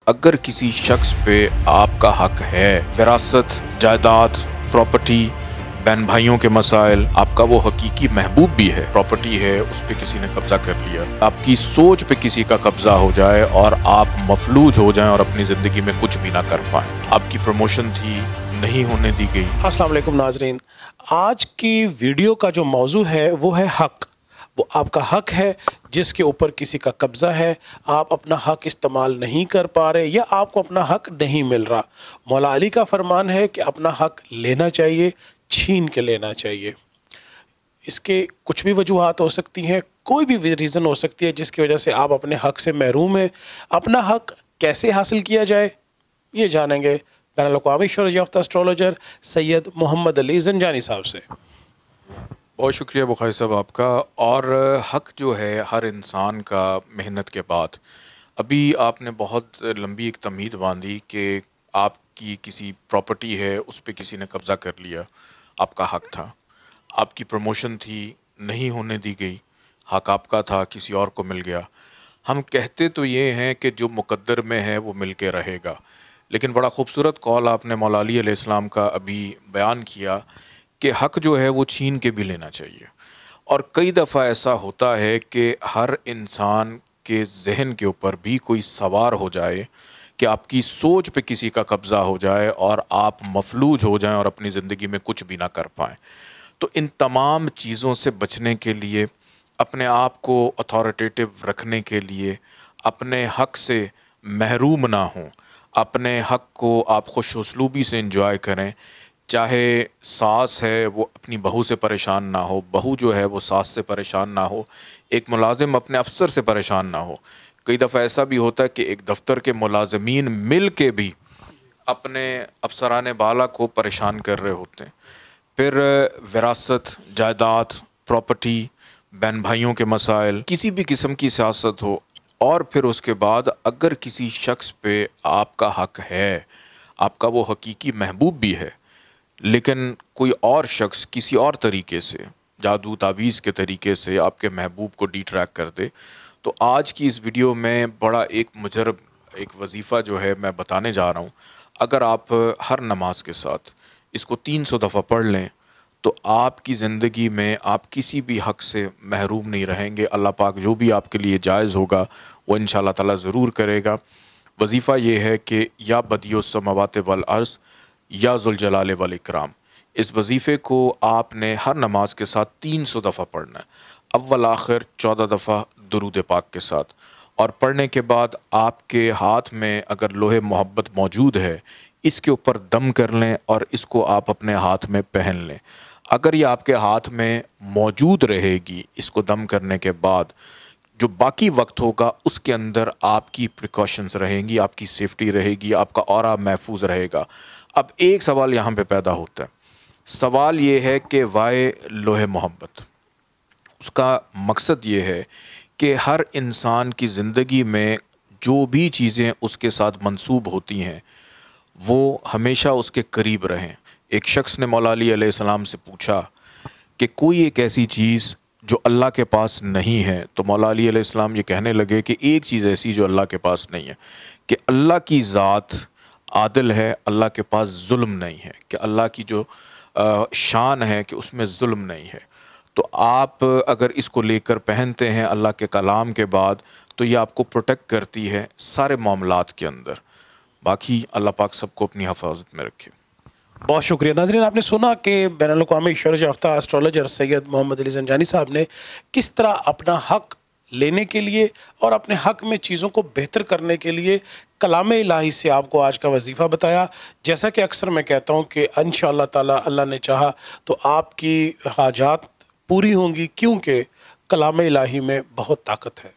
اگر کسی شخص پہ آپ کا حق ہے، وراثت، جائیداد، پراپرٹی، بہن بھائیوں کے مسائل، آپ کا وہ حقیقی محبوب بھی ہے، پراپرٹی ہے، اس پہ کسی نے قبضہ کر لیا، آپ کی سوچ پہ کسی کا قبضہ ہو جائے اور آپ مفلوج ہو جائیں اور اپنی زندگی میں کچھ بھی نہ کر پائیں، آپ کی پروموشن تھی نہیں ہونے دی گئی۔ السلام علیکم ناظرین، آج کی ویڈیو کا جو موضوع ہے وہ ہے حق۔ وہ آپ کا حق ہے جس کے اوپر کسی کا قبضہ ہے، آپ اپنا حق استعمال نہیں کر پا رہے یا آپ کو اپنا حق نہیں مل رہا۔ مولا علی کا فرمان ہے کہ اپنا حق لینا چاہیے، چھین کے لینا چاہیے۔ اس کے کچھ بھی وجوہات ہو سکتی ہیں، کوئی بھی ریزن ہو سکتی ہے جس کی وجہ سے آپ اپنے حق سے محروم ہیں۔ اپنا حق کیسے حاصل کیا جائے یہ جانیں گے بین الاقوامی شہرت یافتہ اسٹرالوجر سید محمد علی زنجانی صاحب سے۔ بہت شکریہ بخاری صاحب آپ کا۔ اور حق جو ہے ہر انسان کا محنت کے بعد، ابھی آپ نے بہت لمبی ایک تمہید باندھی کہ آپ کی کسی پراپرٹی ہے، اس پہ کسی نے قبضہ کر لیا، آپ کا حق تھا، آپ کی پروموشن تھی نہیں ہونے دی گئی، حق آپ کا تھا کسی اور کو مل گیا۔ ہم کہتے تو یہ ہیں کہ جو مقدر میں ہے وہ مل کے رہے گا، لیکن بڑا خوبصورت قول آپ نے مولا علی علیہ السلام کا ابھی بیان کیا کہ حق جو ہے وہ چھین کے بھی لینا چاہیے۔ اور کئی دفعہ ایسا ہوتا ہے کہ ہر انسان کے ذہن کے اوپر بھی کوئی سوار ہو جائے کہ آپ کی سوچ پہ کسی کا قبضہ ہو جائے اور آپ مفلوج ہو جائیں اور اپنی زندگی میں کچھ بھی نہ کر پائیں۔ تو ان تمام چیزوں سے بچنے کے لیے، اپنے آپ کو اتھارٹیٹیو رکھنے کے لیے، اپنے حق سے محروم نہ ہوں، اپنے حق کو آپ خوش اسلوبی سے انجوائے کریں۔ چاہے ساس ہے وہ اپنی بہو سے پریشان نہ ہو، بہو جو ہے وہ ساس سے پریشان نہ ہو، ایک ملازم اپنے افسر سے پریشان نہ ہو۔ کئی دفعہ ایسا بھی ہوتا ہے کہ ایک دفتر کے ملازمین مل کے بھی اپنے افسران بالا کو پریشان کر رہے ہوتے ہیں۔ پھر وراثت، جائیداد، پراپرٹی، بہن بھائیوں کے مسائل، کسی بھی قسم کی سیاست ہو، اور پھر اس کے بعد اگر کسی شخص پہ آپ کا حق ہے، آپ کا وہ حقیقی محبوب بھی ہے، لیکن کوئی اور شخص کسی اور طریقے سے، جادو تعویذ کے طریقے سے آپ کے محبوب کو ڈی ٹریک کر دے، تو آج کی اس ویڈیو میں بڑا ایک مجرب ایک وظیفہ جو ہے میں بتانے جا رہا ہوں۔ اگر آپ ہر نماز کے ساتھ اس کو 300 دفعہ پڑھ لیں تو آپ کی زندگی میں آپ کسی بھی حق سے محروم نہیں رہیں گے۔ اللہ پاک جو بھی آپ کے لیے جائز ہوگا وہ انشاءاللہ تعالی ضرور کرے گا۔ وظیفہ یہ ہے کہ یا بدیع السماوات والارض یا ذوالجلال والاکرام، اس وظیفے کو آپ نے ہر نماز کے ساتھ 300 دفعہ پڑھنا ہے، اول آخر 14 دفعہ درود پاک کے ساتھ۔ اور پڑھنے کے بعد آپ کے ہاتھ میں اگر لوح محبت موجود ہے، اس کے اوپر دم کر لیں اور اس کو آپ اپنے ہاتھ میں پہن لیں۔ اگر یہ آپ کے ہاتھ میں موجود رہے گی، اس کو دم کرنے کے بعد جو باقی وقت ہوگا اس کے اندر آپ کی پریکاشنز رہیں گی، آپ کی سیفٹی رہے گی، آپ کا آرا محفوظ رہے گا۔ اب ایک سوال یہاں پہ پیدا ہوتا ہے، سوال یہ ہے کہ وائے لوح محبت؟ اس کا مقصد یہ ہے کہ ہر انسان کی زندگی میں جو بھی چیزیں اس کے ساتھ منسوب ہوتی ہیں وہ ہمیشہ اس کے قریب رہیں۔ ایک شخص نے مولا علی علیہ السلام سے پوچھا کہ کوئی ایک ایسی چیز جو اللہ کے پاس نہیں ہے، تو مولا علی علیہ السلام یہ کہنے لگے کہ ایک چیز ایسی جو اللہ کے پاس نہیں ہے، کہ اللہ کی ذات عادل ہے، اللہ کے پاس ظلم نہیں ہے، کہ اللہ کی جو شان ہے کہ اس میں ظلم نہیں ہے۔ تو آپ اگر اس کو لے کر پہنتے ہیں اللہ کے کلام کے بعد تو یہ آپ کو پروٹیکٹ کرتی ہے سارے معاملات کے اندر۔ باقی اللہ پاک سب کو اپنی حفاظت میں رکھے۔ بہت شکریہ ناظرین، آپ نے سنا کہ بین الاقوامی شہرت یافتہ اسٹرالوجر سید محمد علی زنجانی صاحب نے کس طرح اپنا حق لینے کے لیے اور اپنے حق میں چیزوں کو بہتر کرنے کے لیے کلام الہی سے آپ کو آج کا وظیفہ بتایا۔ جیسا کہ اکثر میں کہتا ہوں کہ انشاءاللہ تعالی اللہ نے چاہا تو آپ کی حاجات پوری ہوں گی، کیونکہ کلام الہی میں بہت طاقت ہے۔